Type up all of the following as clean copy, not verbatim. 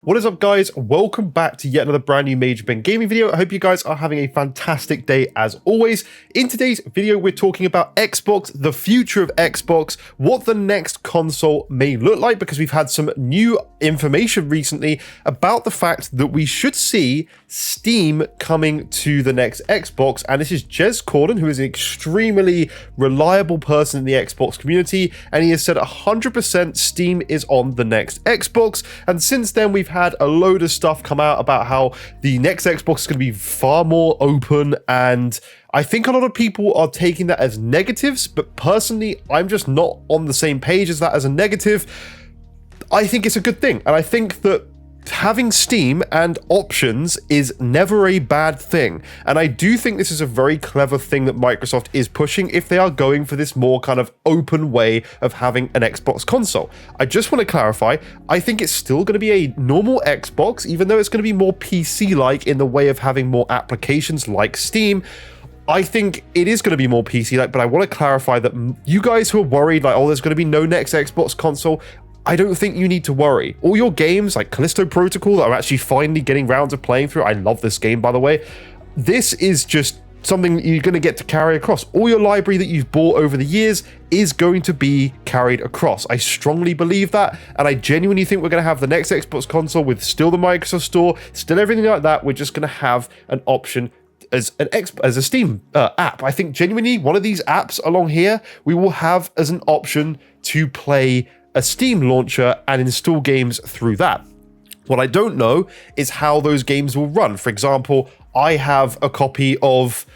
What is up, guys? Welcome back to yet another brand new Major Ben gaming video. I hope you guys are having a fantastic day as always. In today's video, we're talking about Xbox, the future of Xbox, what the next console may look like, because we've had some new information recently about the fact that we should see Steam coming to the next Xbox. And this is Jez Corden, who is an extremely reliable person in the Xbox community, and he has said 100% Steam is on the next Xbox. And since then, we've had a load of stuff come out about how the next Xbox is going to be far more open, and I think a lot of people are taking that as negatives, but personally, I'm just not on the same page as that as a negative. I think it's a good thing, and I think that having Steam and options is never a bad thing, and I do think this is a very clever thing that Microsoft is pushing if they are going for this more kind of open way of having an Xbox console. I just want to clarify, I think it's still going to be a normal Xbox, even though it's going to be more PC-like in the way of having more applications like Steam. I think it is going to be more PC-like, but I want to clarify that you guys who are worried, like, oh, there's going to be no next Xbox console, I don't think you need to worry. All your games like Callisto Protocol that are actually finally getting round to playing through. I love this game, by the way. This is just something you're going to get to carry across. All your library that you've bought over the years is going to be carried across. I strongly believe that, and I genuinely think we're going to have the next Xbox console with still the Microsoft Store, still everything like that. We're just going to have an option as a Steam app. I think genuinely one of these apps along here we will have as an option to play a Steam launcher and install games through that. What I don't know is how those games will run. For example, I have a copy of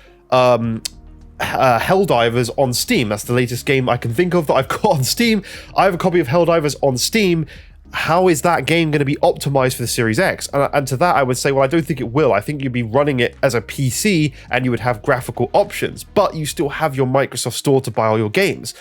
Helldivers on Steam. That's the latest game I can think of that I've got on Steam. I have a copy of Helldivers on Steam. How is that game going to be optimized for the Series X? And to that, I would say, well, I don't think it will. I think you'd be running it as a PC and you would have graphical options, but you still have your Microsoft Store to buy all your games.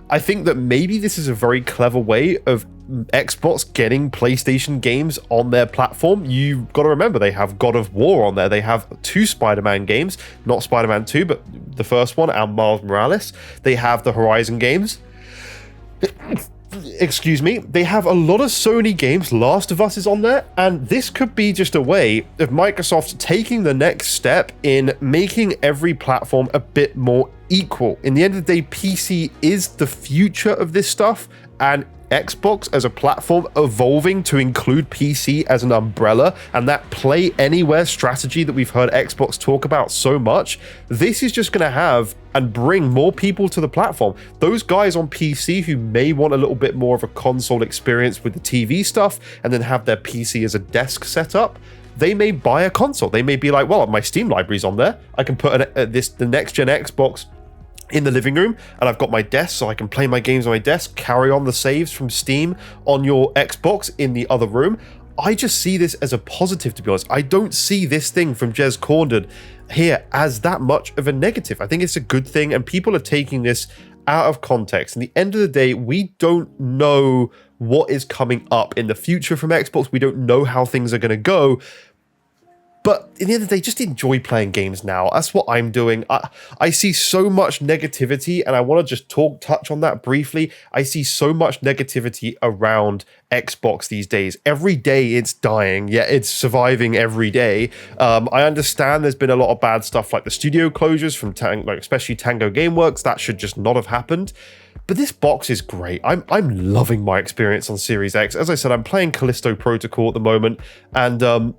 I think that maybe this is a very clever way of Xbox getting PlayStation games on their platform. You've got to remember, they have God of War on there. They have 2 Spider-Man games, not Spider-Man 2, but the first one, and Miles Morales. They have the Horizon games. Excuse me, they have a lot of Sony games. Last of Us is on there, and this could be just a way of Microsoft taking the next step in making every platform a bit more equal. In the end of the day, PC is the future of this stuff, and Xbox as a platform evolving to include PC as an umbrella, and that play anywhere strategy that we've heard Xbox talk about so much, this is just going to have and bring more people to the platform. Those guys on PC who may want a little bit more of a console experience with the TV stuff and then have their PC as a desk setup, they may buy a console. They may be like, well, my Steam library's on there. I can put the next gen Xbox in the living room, and I've got my desk so I can play my games on my desk, carry on the saves from Steam on your Xbox in the other room. I just see this as a positive, to be honest. I don't see this thing from Jez Corden here as that much of a negative. I think it's a good thing, and people are taking this out of context. In the end of the day, we don't know what is coming up in the future from Xbox. We don't know how things are going to go. But in the end of the day, just enjoy playing games now. That's what I'm doing. I see so much negativity, and I want to just touch on that briefly. I see so much negativity around Xbox these days. Every day it's dying, yet it's surviving every day. I understand there's been a lot of bad stuff like the studio closures from especially Tango Gameworks. That should just not have happened. But this box is great. I'm loving my experience on Series X. As I said, I'm playing Callisto Protocol at the moment, and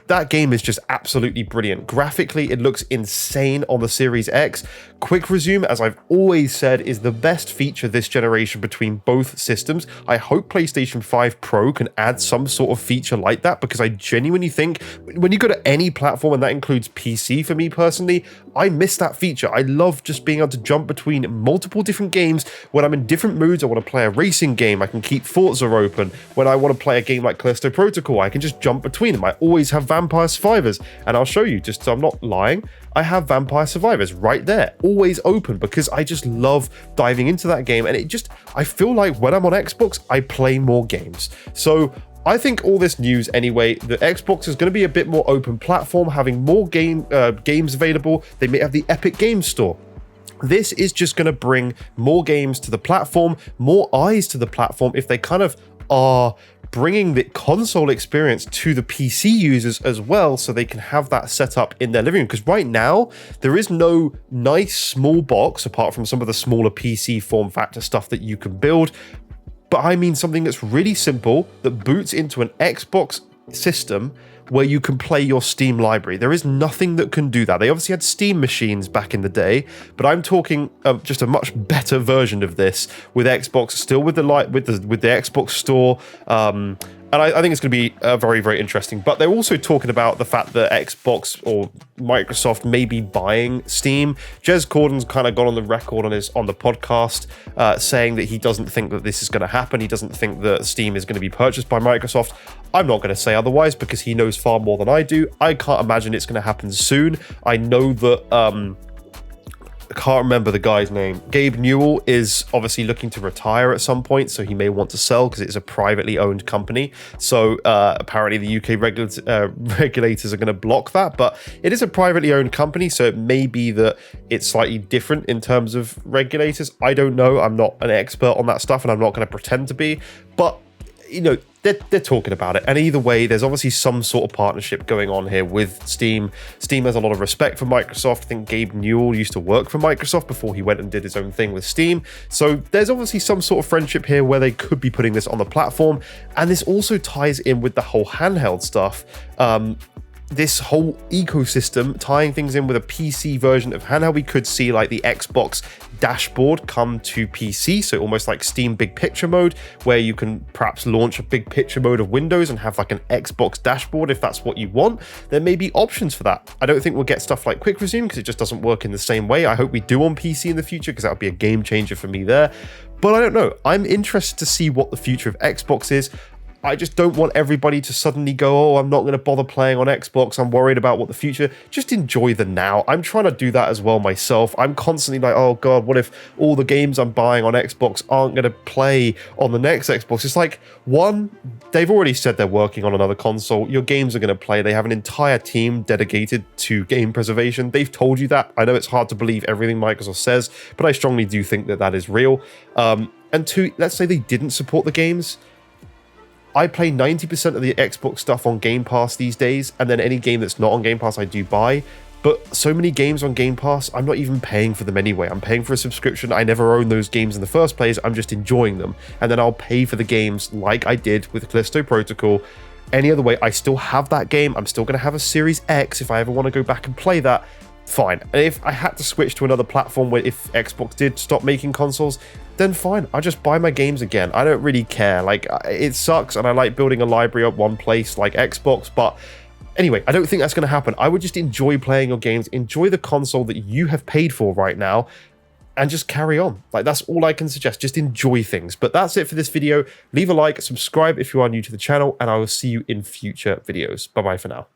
that game is just absolutely brilliant. Graphically, it looks insane on the Series X. Quick resume, as I've always said, is the best feature this generation between both systems. I hope PlayStation 5 Pro can add some sort of feature like that, because I genuinely think when you go to any platform, and that includes PC for me personally, I miss that feature. I love just being able to jump between multiple different games. When I'm in different moods, I want to play a racing game, I can keep Forza open. When I want to play a game like Callisto Protocol, I can just jump between them. I always have Vampire Survivors, and I'll show you, just so I'm not lying, I have Vampire Survivors right there, always open, because I just love diving into that game, and I feel like when I'm on Xbox, I play more games. So I think all this news anyway, the Xbox is going to be a bit more open platform, having more games available. They may have the Epic Games Store. This is just going to bring more games to the platform, more eyes to the platform if they kind of are bringing the console experience to the PC users as well, so they can have that set up in their living room. Because right now, there is no nice small box, apart from some of the smaller PC form factor stuff that you can build. But I mean something that's really simple, that boots into an Xbox system where you can play your Steam library. There is nothing that can do that. They obviously had Steam machines back in the day, but I'm talking just a much better version of this with Xbox, still with the Xbox store. And I think it's going to be very, very interesting. But they're also talking about the fact that Xbox or Microsoft may be buying Steam. Jez Corden's kind of gone on the record on the podcast saying that he doesn't think that this is going to happen. He doesn't think that Steam is going to be purchased by Microsoft. I'm not going to say otherwise because he knows far more than I do. I can't imagine it's going to happen soon. I know that I can't remember the guy's name. Gabe Newell is obviously looking to retire at some point, so he may want to sell because it's a privately owned company. So apparently the UK regulators are going to block that, but it is a privately owned company, so it may be that it's slightly different in terms of regulators. I don't know. I'm not an expert on that stuff, and I'm not going to pretend to be, but you know, they're talking about it. And either way, there's obviously some sort of partnership going on here with Steam. Steam has a lot of respect for Microsoft. I think Gabe Newell used to work for Microsoft before he went and did his own thing with Steam. So there's obviously some sort of friendship here where they could be putting this on the platform. And this also ties in with the whole handheld stuff. This whole ecosystem tying things in with a PC version of handheld. We could see like the Xbox dashboard come to PC, so almost like Steam Big Picture mode, where you can perhaps launch a big picture mode of Windows and have like an Xbox dashboard if that's what you want. There may be options for that. I don't think we'll get stuff like Quick Resume because it just doesn't work in the same way. I hope we do on PC in the future because that would be a game changer for me there. But I don't know. I'm interested to see what the future of Xbox is. I just don't want everybody to suddenly go, oh, I'm not going to bother playing on Xbox. I'm worried about what the future. Just enjoy the now. I'm trying to do that as well myself. I'm constantly like, oh God, what if all the games I'm buying on Xbox aren't going to play on the next Xbox? It's like, one, they've already said they're working on another console. Your games are going to play. They have an entire team dedicated to game preservation. They've told you that. I know it's hard to believe everything Microsoft says, but I strongly do think that that is real. And two, let's say they didn't support the games. I play 90% of the Xbox stuff on Game Pass these days, and then any game that's not on Game Pass I do buy. But so many games on Game Pass, I'm not even paying for them anyway. I'm paying for a subscription. I never own those games in the first place. I'm just enjoying them. And then I'll pay for the games like I did with Callisto Protocol. Any other way, I still have that game. I'm still going to have a Series X if I ever want to go back and play that. Fine. And if I had to switch to another platform where if Xbox did stop making consoles, then fine, I'll just buy my games again. I don't really care. Like, it sucks, and I like building a library at one place like Xbox, but anyway, I don't think that's going to happen. I would just enjoy playing your games, enjoy the console that you have paid for right now, and just carry on. Like, that's all I can suggest. Just enjoy things. But that's it for this video. Leave a like, subscribe if you are new to the channel, and I will see you in future videos. Bye-bye for now.